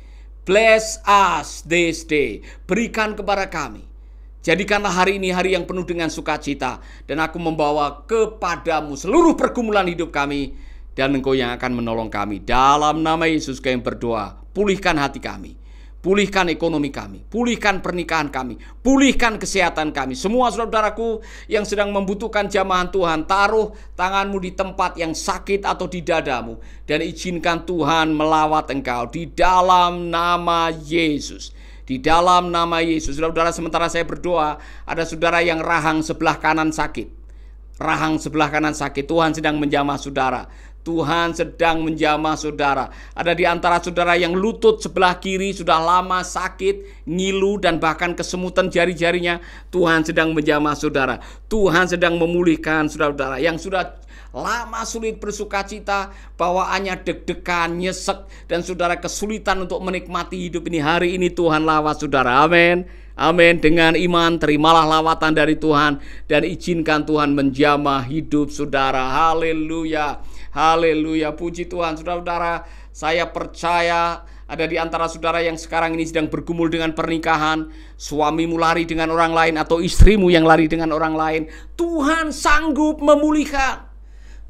A: Bless us this day. Berikan kepada kami. Jadikanlah hari ini hari yang penuh dengan sukacita. Dan aku membawa kepadamu seluruh pergumulan hidup kami. Dan Engkau yang akan menolong kami. Dalam nama Yesus kami berdoa. Pulihkan hati kami. Pulihkan ekonomi kami. Pulihkan pernikahan kami. Pulihkan kesehatan kami. Semua saudaraku yang sedang membutuhkan jamahan Tuhan, taruh tanganmu di tempat yang sakit atau di dadamu. Dan izinkan Tuhan melawat engkau. Di dalam nama Yesus. Di dalam nama Yesus. Saudara, sementara saya berdoa, ada saudara yang rahang sebelah kanan sakit. Rahang sebelah kanan sakit. Tuhan sedang menjamah saudara. Tuhan sedang menjamah saudara. Ada di antara saudara yang lutut sebelah kiri sudah lama sakit, ngilu dan bahkan kesemutan jari-jarinya. Tuhan sedang menjamah saudara. Tuhan sedang memulihkan saudara-saudara yang sudah lama sulit bersukacita, bawaannya deg-degan, nyesek, dan saudara kesulitan untuk menikmati hidup ini. Hari ini Tuhan lawat saudara. Amin. Amin. Dengan iman terimalah lawatan dari Tuhan dan izinkan Tuhan menjamah hidup saudara. Haleluya. Haleluya. Puji Tuhan. Saudara-saudara, saya percaya Ada di antara saudara yang sekarang ini sedang bergumul dengan pernikahan, suamimu lari dengan orang lain atau istrimu yang lari dengan orang lain. Tuhan sanggup memulihkan.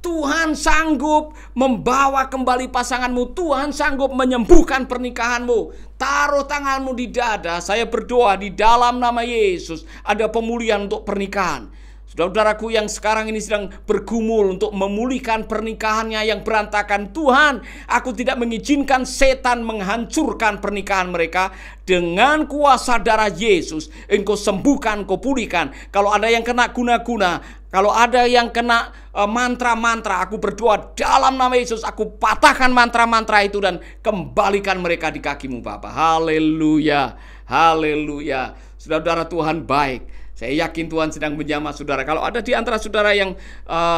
A: Tuhan sanggup membawa kembali pasanganmu. Tuhan sanggup menyembuhkan pernikahanmu. Taruh tanganmu di dada. Saya berdoa di dalam nama Yesus ada pemulihan untuk pernikahan. Saudara-saudaraku yang sekarang ini sedang bergumul untuk memulihkan pernikahannya yang berantakan. Tuhan, aku tidak mengizinkan setan menghancurkan pernikahan mereka. Dengan kuasa darah Yesus, Engkau sembuhkan, Engkau pulihkan. Kalau ada yang kena guna-guna, kalau ada yang kena mantra-mantra, aku berdoa dalam nama Yesus, aku patahkan mantra-mantra itu dan kembalikan mereka di kakimu Bapa. Haleluya, haleluya. Saudara-saudara, Tuhan baik. Saya yakin Tuhan sedang menjamah saudara. Kalau ada di antara saudara yang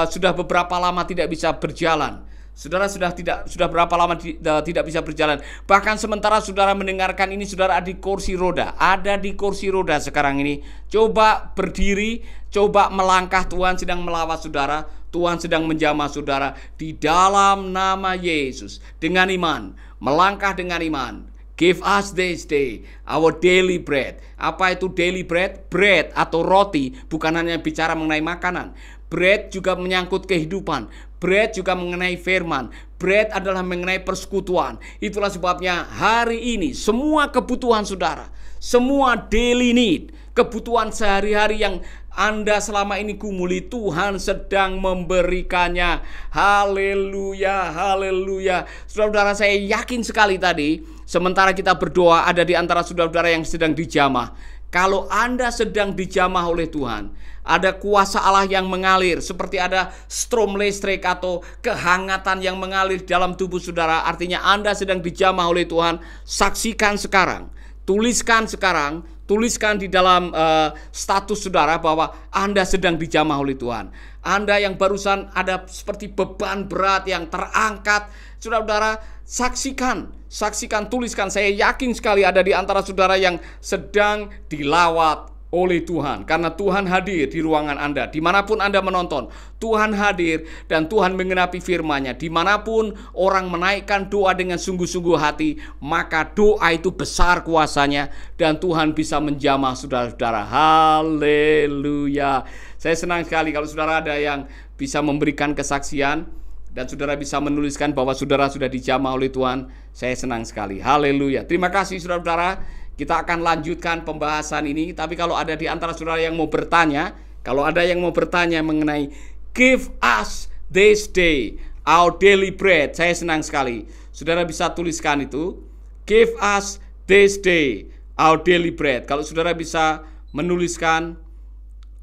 A: sudah beberapa lama tidak bisa berjalan, saudara sudah berapa lama tidak bisa berjalan. Bahkan sementara saudara mendengarkan ini, saudara ada di kursi roda. Ada di kursi roda sekarang ini. Coba berdiri, coba melangkah. Tuhan sedang melawat saudara. Tuhan sedang menjamah saudara di dalam nama Yesus. Dengan iman, melangkah dengan iman. Give us this day our daily bread. Apa itu daily bread? Bread atau roti bukan hanya bicara mengenai makanan. Bread juga menyangkut kehidupan. Bread juga mengenai firman. Bread adalah mengenai persekutuan. Itulah sebabnya hari ini semua kebutuhan saudara, semua daily need, kebutuhan sehari-hari yang Anda selama ini gumuli, Tuhan sedang memberikannya. Haleluya, haleluya. Saudara-saudara, saya yakin sekali tadi, sementara kita berdoa, ada di antara saudara-saudara yang sedang dijamah. Kalau Anda sedang dijamah oleh Tuhan, ada kuasa Allah yang mengalir, seperti ada strom listrik atau kehangatan yang mengalir dalam tubuh saudara. Artinya Anda sedang dijamah oleh Tuhan. Saksikan sekarang, tuliskan sekarang, tuliskan di dalam status saudara bahwa Anda sedang dijamah oleh Tuhan. Anda yang barusan ada seperti beban berat yang terangkat, saudara-saudara, saksikan, tuliskan. Saya yakin sekali ada di antara saudara yang sedang dilawat oleh Tuhan, karena Tuhan hadir di ruangan Anda. Dimanapun Anda menonton, Tuhan hadir dan Tuhan mengenapi firman-Nya. Dimanapun orang menaikkan doa dengan sungguh-sungguh hati, maka doa itu besar kuasanya dan Tuhan bisa menjamah saudara-saudara. Haleluya. Saya senang sekali kalau saudara ada yang bisa memberikan kesaksian dan saudara bisa menuliskan bahwa saudara sudah dijamah oleh Tuhan. Saya senang sekali. Haleluya. Terima kasih saudara-saudara. Kita akan lanjutkan pembahasan ini. Tapi kalau ada di antara saudara yang mau bertanya, kalau ada yang mau bertanya mengenai give us this day our daily bread, saya senang sekali. Saudara bisa tuliskan itu, give us this day our daily bread. Kalau saudara bisa menuliskan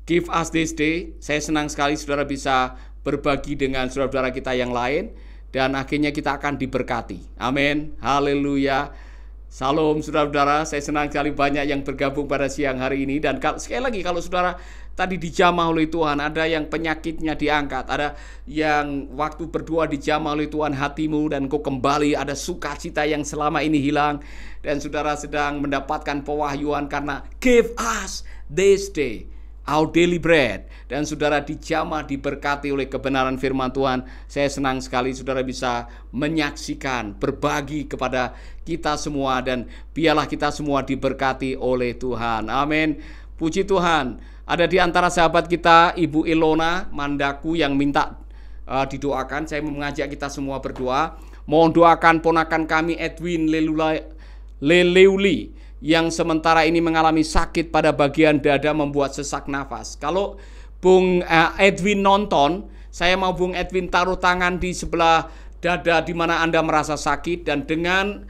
A: give us this day, saya senang sekali saudara bisa berbagi dengan saudara-saudara kita yang lain, dan akhirnya kita akan diberkati. Amin. Haleluya. Salam saudara-saudara, saya senang sekali banyak yang bergabung pada siang hari ini. Dan sekali lagi, kalau saudara tadi dijamah oleh Tuhan, ada yang penyakitnya diangkat, ada yang waktu berdoa dijamah oleh Tuhan hatimu dan kau kembali, ada sukacita yang selama ini hilang, dan saudara sedang mendapatkan pewahyuan karena give us this day our daily bread, dan saudara dijamah, diberkati oleh kebenaran firman Tuhan. Saya senang sekali saudara bisa menyaksikan, berbagi kepada kita semua, dan biarlah kita semua diberkati oleh Tuhan. Amin. Puji Tuhan. Ada di antara sahabat kita Ibu Ilona Mandaku yang minta didoakan. Saya mengajak kita semua berdoa. Mohon doakan ponakan kami Edwin Leleuli yang sementara ini mengalami sakit pada bagian dada membuat sesak nafas. Kalau Bung Edwin nonton, saya mau Bung Edwin taruh tangan di sebelah dada di mana Anda merasa sakit, dan dengan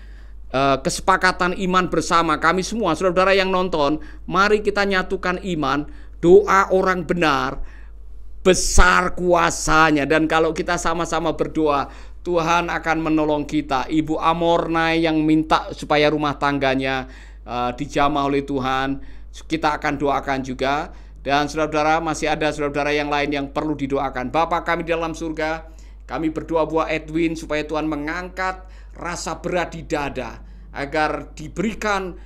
A: kesepakatan iman bersama kami semua, saudara-saudara yang nonton, mari kita nyatukan iman. Doa orang benar besar kuasanya, dan kalau kita sama-sama berdoa, Tuhan akan menolong kita. Ibu Amornai yang minta supaya rumah tangganya dijamah oleh Tuhan, kita akan doakan juga. Dan saudara-saudara, masih ada saudara-saudara yang lain yang perlu didoakan. Bapa kami di dalam surga, kami berdoa buat Edwin supaya Tuhan mengangkat rasa berat di dada, agar diberikan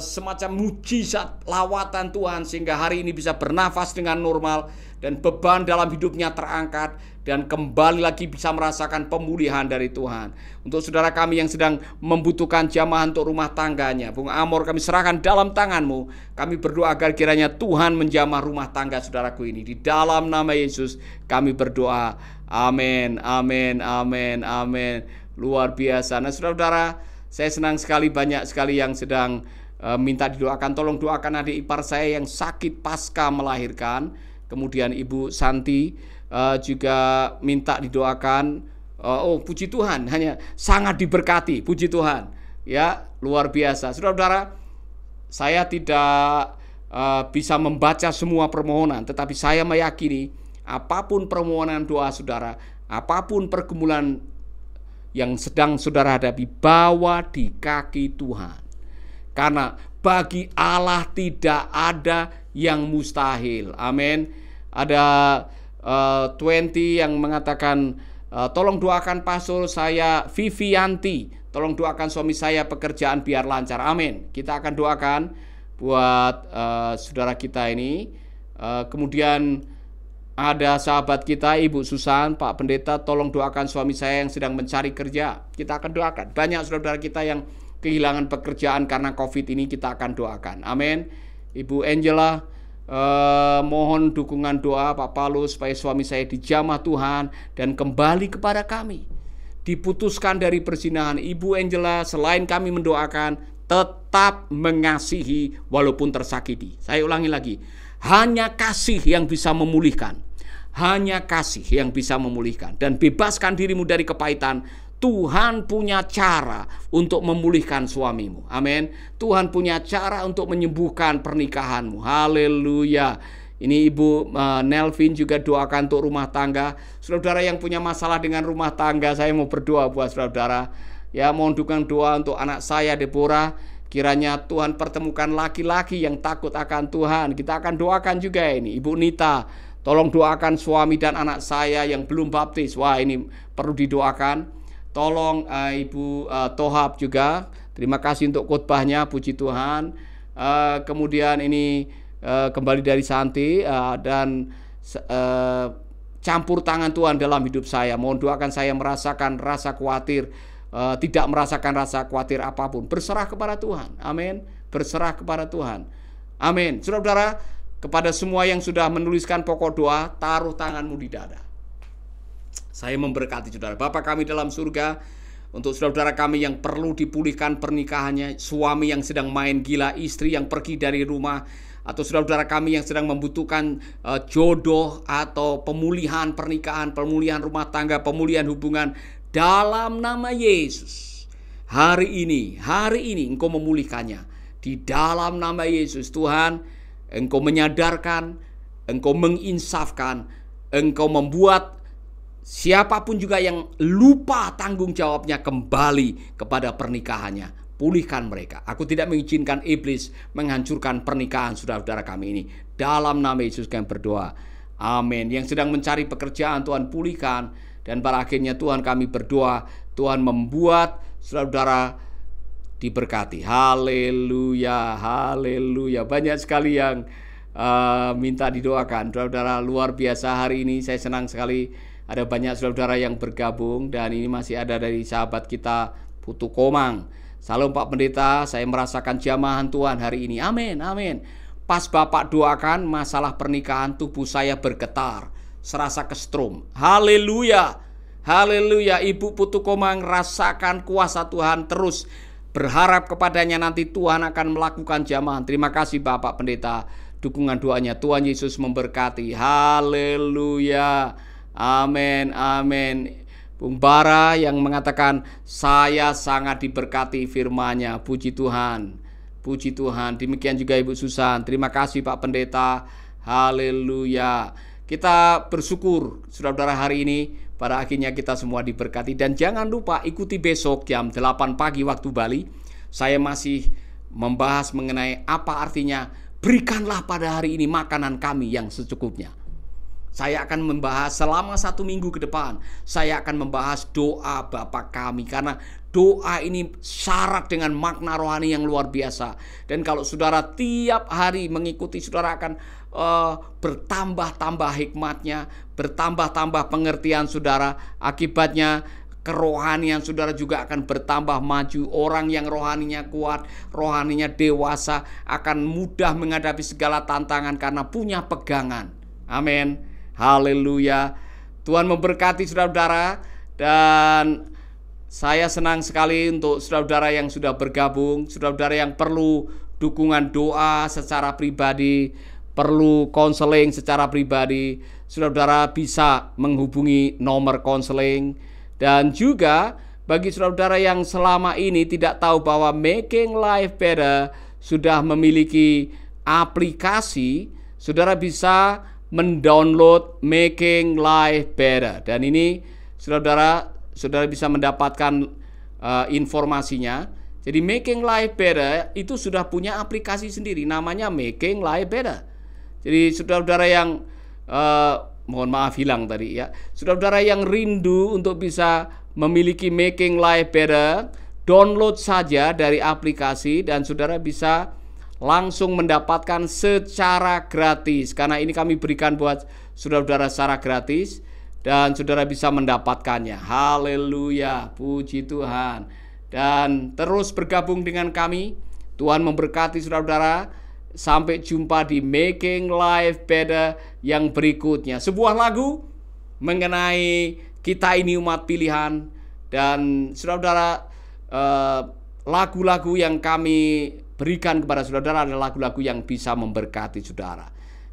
A: semacam mujizat lawatan Tuhan, sehingga hari ini bisa bernafas dengan normal dan beban dalam hidupnya terangkat. dan kembali lagi bisa merasakan pemulihan dari Tuhan. Untuk saudara kami yang sedang membutuhkan jamaah untuk rumah tangganya, Bung Amor kami serahkan dalam tangan-Mu. Kami berdoa agar kiranya Tuhan menjamah rumah tangga saudaraku ini. Di dalam nama Yesus kami berdoa. Amin, amin, amin, amin. Luar biasa. Nah saudara-saudara, saya senang sekali, banyak sekali yang sedang minta didoakan. Tolong doakan adik ipar saya yang sakit pasca melahirkan. Kemudian Ibu Santi juga minta didoakan. Oh puji Tuhan, hanya sangat diberkati, puji Tuhan. Ya, luar biasa. Saudara-saudara, saya tidak bisa membaca semua permohonan, tetapi saya meyakini apapun permohonan doa saudara, apapun pergumulan yang sedang saudara hadapi, bawa di kaki Tuhan. Karena bagi Allah tidak ada yang mustahil. Amin. Ada 20 yang mengatakan, tolong doakan pastor saya Vivianti, tolong doakan suami saya pekerjaan biar lancar. Amin. Kita akan doakan buat saudara kita ini. Kemudian ada sahabat kita Ibu Susan, Pak Pendeta, tolong doakan suami saya yang sedang mencari kerja. Kita akan doakan. Banyak saudara kita yang kehilangan pekerjaan karena COVID ini, kita akan doakan. Amin. Ibu Angela, mohon dukungan doa Pak Paulus supaya suami saya dijamah Tuhan dan kembali kepada kami. Diputuskan dari perzinahan. Ibu Angela, selain kami mendoakan, tetap mengasihi walaupun tersakiti. Saya ulangi lagi. Hanya kasih yang bisa memulihkan. Hanya kasih yang bisa memulihkan. Dan bebaskan dirimu dari kepahitan. Tuhan punya cara untuk memulihkan suamimu. Amin. Tuhan punya cara untuk menyembuhkan pernikahanmu. Haleluya. Ini Ibu Nelvin juga doakan untuk rumah tangga. Saudara yang punya masalah dengan rumah tangga, saya mau berdoa buat saudara. Ya, mohon dukungan doa untuk anak saya Deborah. Kiranya Tuhan pertemukan laki-laki yang takut akan Tuhan. Kita akan doakan juga ini. Ibu Nita, tolong doakan suami dan anak saya yang belum baptis. Wah, ini perlu didoakan. Tolong Ibu Tohab juga. Terima kasih untuk khotbahnya, puji Tuhan. Kemudian ini kembali dari Santi dan campur tangan Tuhan dalam hidup saya. Mohon doakan saya merasakan rasa khawatir. Tidak merasakan rasa khawatir apapun. Berserah kepada Tuhan. Amin. Berserah kepada Tuhan. Amin. Saudara-saudara, kepada semua yang sudah menuliskan pokok doa, taruh tanganmu di dada. Saya memberkati saudara. Bapa kami dalam surga, untuk saudara-saudara kami yang perlu dipulihkan pernikahannya, suami yang sedang main gila, istri yang pergi dari rumah, atau saudara-saudara kami yang sedang membutuhkan jodoh atau pemulihan pernikahan, pemulihan rumah tangga, pemulihan hubungan, dalam nama Yesus, hari ini Engkau memulihkannya. Di dalam nama Yesus, Tuhan, Engkau menyadarkan, Engkau menginsafkan, Engkau membuat siapapun juga yang lupa tanggung jawabnya kembali kepada pernikahannya. Pulihkan mereka. Aku tidak mengizinkan iblis menghancurkan pernikahan saudara-saudara kami ini. Dalam nama Yesus kami berdoa. Amin. Yang sedang mencari pekerjaan, Tuhan pulihkan. Dan pada akhirnya Tuhan kami berdoa, Tuhan membuat saudara diberkati. Haleluya, haleluya. Banyak sekali yang minta didoakan. Saudara luar biasa hari ini. Saya senang sekali ada banyak saudara yang bergabung. Dan ini masih ada dari sahabat kita Putu Komang. Salam Pak Pendeta, saya merasakan jamahan Tuhan hari ini. Amin, amin. Pas Bapak doakan masalah pernikahan, tubuh saya bergetar, serasa kesetrum. Haleluya, haleluya. Ibu Putu Komang, rasakan kuasa Tuhan, terus berharap kepadanya, nanti Tuhan akan melakukan jamahan. Terima kasih Bapak Pendeta, dukungan doanya. Tuhan Yesus memberkati. Haleluya, amin, amin. Bung Bara yang mengatakan, saya sangat diberkati firman-Nya. Puji Tuhan, puji Tuhan. Demikian juga Ibu Susan. Terima kasih Pak Pendeta. Haleluya. Kita bersyukur saudara-saudara hari ini, pada akhirnya kita semua diberkati. Dan jangan lupa ikuti besok jam 8 pagi waktu Bali. Saya masih membahas mengenai apa artinya berikanlah pada hari ini makanan kami yang secukupnya. Saya akan membahas selama 1 minggu ke depan. Saya akan membahas doa Bapa kami, karena doa ini syarat dengan makna rohani yang luar biasa. Dan kalau saudara tiap hari mengikuti, saudara akan bertambah-tambah hikmatnya, bertambah-tambah pengertian saudara. Akibatnya kerohanian saudara juga akan bertambah maju. Orang yang rohaninya kuat, rohaninya dewasa, akan mudah menghadapi segala tantangan karena punya pegangan. Amin. Haleluya. Tuhan memberkati saudara-saudara, dan saya senang sekali untuk saudara-saudara yang sudah bergabung, saudara-saudara yang perlu dukungan doa secara pribadi, perlu konseling secara pribadi, saudara-saudara bisa menghubungi nomor konseling. Dan juga bagi saudara-saudara yang selama ini tidak tahu bahwa Making Life Better sudah memiliki aplikasi, saudara bisa mendownload Making Life Better. Dan ini saudara bisa mendapatkan informasinya. Jadi Making Life Better itu sudah punya aplikasi sendiri, namanya Making Life Better. Jadi saudara-saudara yang mohon maaf hilang tadi ya, saudara-saudara yang rindu untuk bisa memiliki Making Life Better, download saja dari aplikasi dan saudara bisa langsung mendapatkan secara gratis, karena ini kami berikan buat saudara-saudara secara gratis dan saudara bisa mendapatkannya. Haleluya, puji Tuhan. Dan terus bergabung dengan kami. Tuhan memberkati saudara-saudara. Sampai jumpa di Making Life Better yang berikutnya. Sebuah lagu mengenai kita ini umat pilihan. Dan saudara-saudara, lagu-lagu yang kami berikan kepada saudara adalah lagu-lagu yang bisa memberkati saudara.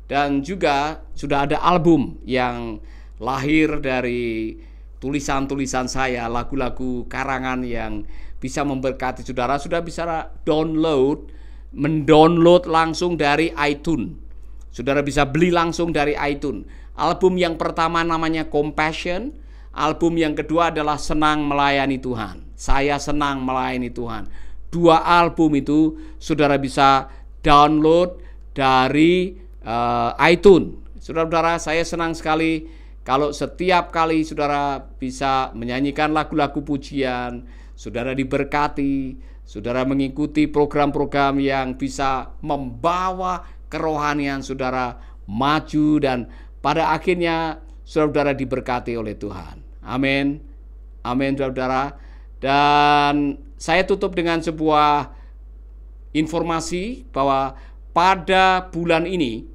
A: Dan juga sudah ada album yang lahir dari tulisan-tulisan saya, lagu-lagu karangan yang bisa memberkati saudara. Sudah bisa mendownload langsung dari iTunes. Saudara bisa beli langsung dari iTunes. Album yang pertama namanya Compassion. Album yang kedua adalah Senang Melayani Tuhan. Saya Senang Melayani Tuhan. Dua album itu saudara bisa download dari iTunes. Saudara-saudara, saya senang sekali kalau setiap kali saudara bisa menyanyikan lagu-lagu pujian, saudara diberkati, saudara mengikuti program-program yang bisa membawa kerohanian saudara maju, dan pada akhirnya saudara diberkati oleh Tuhan. Amin. Amin saudara. Dan saya tutup dengan sebuah informasi bahwa pada bulan ini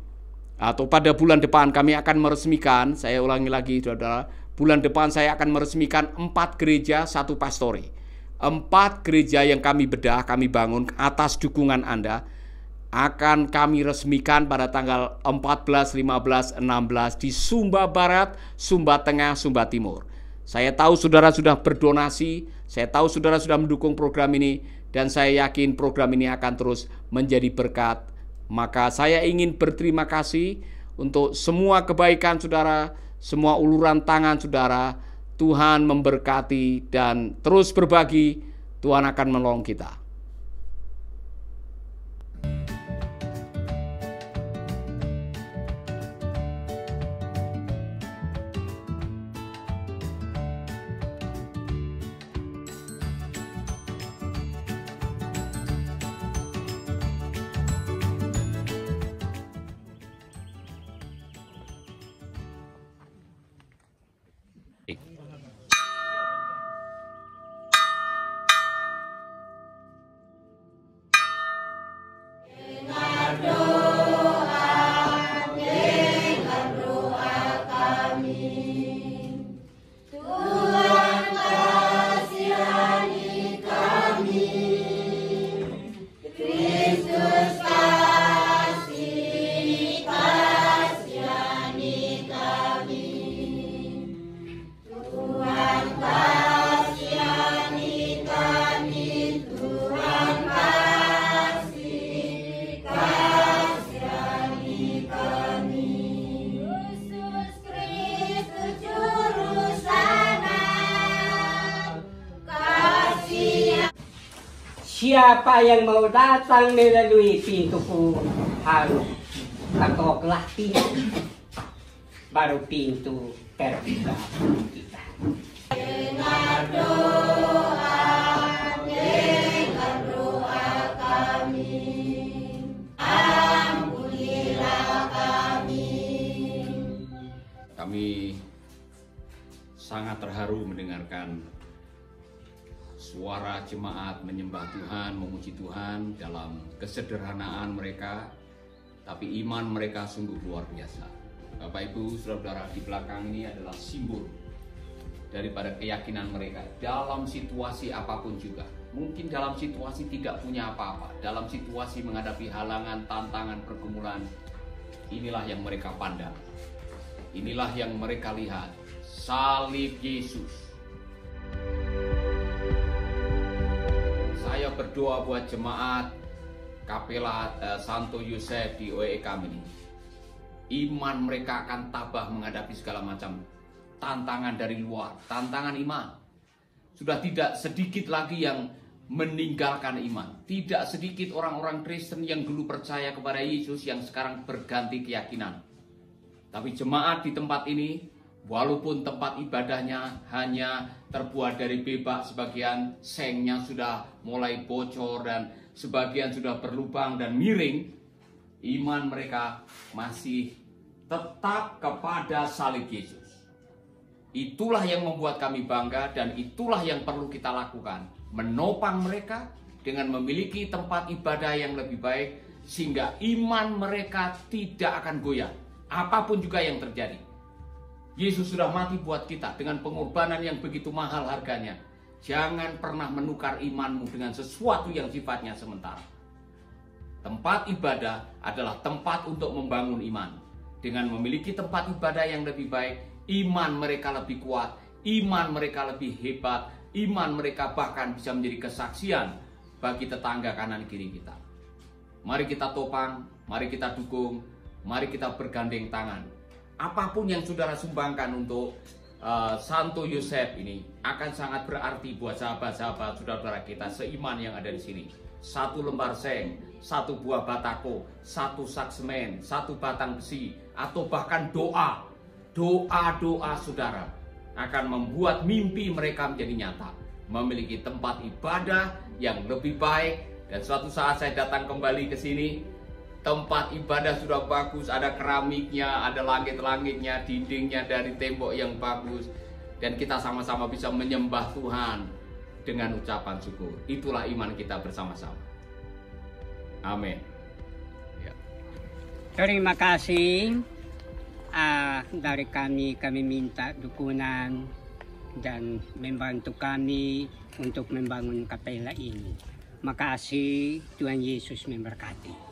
A: atau pada bulan depan kami akan meresmikan, saya ulangi lagi saudara, bulan depan saya akan meresmikan 4 gereja, 1 pastori. 4 gereja yang kami bedah, kami bangun atas dukungan Anda, akan kami resmikan pada tanggal 14, 15, 16 di Sumba Barat, Sumba Tengah, Sumba Timur. Saya tahu saudara sudah berdonasi, saya tahu saudara sudah mendukung program ini, dan saya yakin program ini akan terus menjadi berkat. Maka saya ingin berterima kasih untuk semua kebaikan saudara, semua uluran tangan saudara. Tuhan memberkati dan terus berbagi. Tuhan akan menolong kita.
B: Siapa yang mau datang melalui pintuku harus ketoklah pintu, baru pintu terbuka kita. Dengar doa kami, ampunilah kami.
A: sangat terharu mendengarkan suara jemaat menyembah Tuhan, memuji Tuhan dalam kesederhanaan mereka, tapi iman mereka sungguh luar biasa. Bapak Ibu, saudara-saudara, di belakang ini adalah simbol daripada keyakinan mereka dalam situasi apapun juga. Mungkin dalam situasi tidak punya apa-apa, dalam situasi menghadapi halangan, tantangan, pergumulan, inilah yang mereka pandang. Inilah yang mereka lihat, salib Yesus. Saya berdoa buat jemaat Kapela Santo Yosef di OEK ini. Iman mereka akan tabah menghadapi segala macam tantangan dari luar, tantangan iman. Sudah tidak sedikit lagi yang meninggalkan iman. Tidak sedikit orang-orang Kristen yang dulu percaya kepada Yesus yang sekarang berganti keyakinan. Tapi jemaat di tempat ini, walaupun tempat ibadahnya hanya terbuat dari bebak, sebagian sengnya sudah mulai bocor dan sebagian sudah berlubang dan miring, iman mereka masih tetap kepada salib Yesus. Itulah yang membuat kami bangga dan itulah yang perlu kita lakukan. Menopang mereka dengan memiliki tempat ibadah yang lebih baik sehingga iman mereka tidak akan goyah. Apapun juga yang terjadi. Yesus sudah mati buat kita dengan pengorbanan yang begitu mahal harganya. Jangan pernah menukar imanmu dengan sesuatu yang sifatnya sementara. Tempat ibadah adalah tempat untuk membangun iman. Dengan memiliki tempat ibadah yang lebih baik, iman mereka lebih kuat, iman mereka lebih hebat, iman mereka bahkan bisa menjadi kesaksian bagi tetangga kanan kiri kita. Mari kita topang, mari kita dukung, mari kita bergandeng tangan. Apapun yang saudara sumbangkan untuk Santo Yosef ini akan sangat berarti buat sahabat-sahabat saudara-saudara kita seiman yang ada di sini. 1 lembar seng, 1 buah batako, 1 sak semen, 1 batang besi, atau bahkan doa. Doa-doa saudara akan membuat mimpi mereka menjadi nyata. Memiliki tempat ibadah yang lebih baik. Dan suatu saat saya datang kembali ke sini, tempat ibadah sudah bagus, ada keramiknya, ada langit-langitnya, dindingnya dari tembok yang bagus. Dan kita sama-sama bisa menyembah Tuhan dengan ucapan syukur. Itulah iman kita bersama-sama. Amin. Ya.
B: Terima kasih. Dari kami minta dukungan dan membantu kami untuk membangun kapela ini. Makasih, Tuhan Yesus memberkati.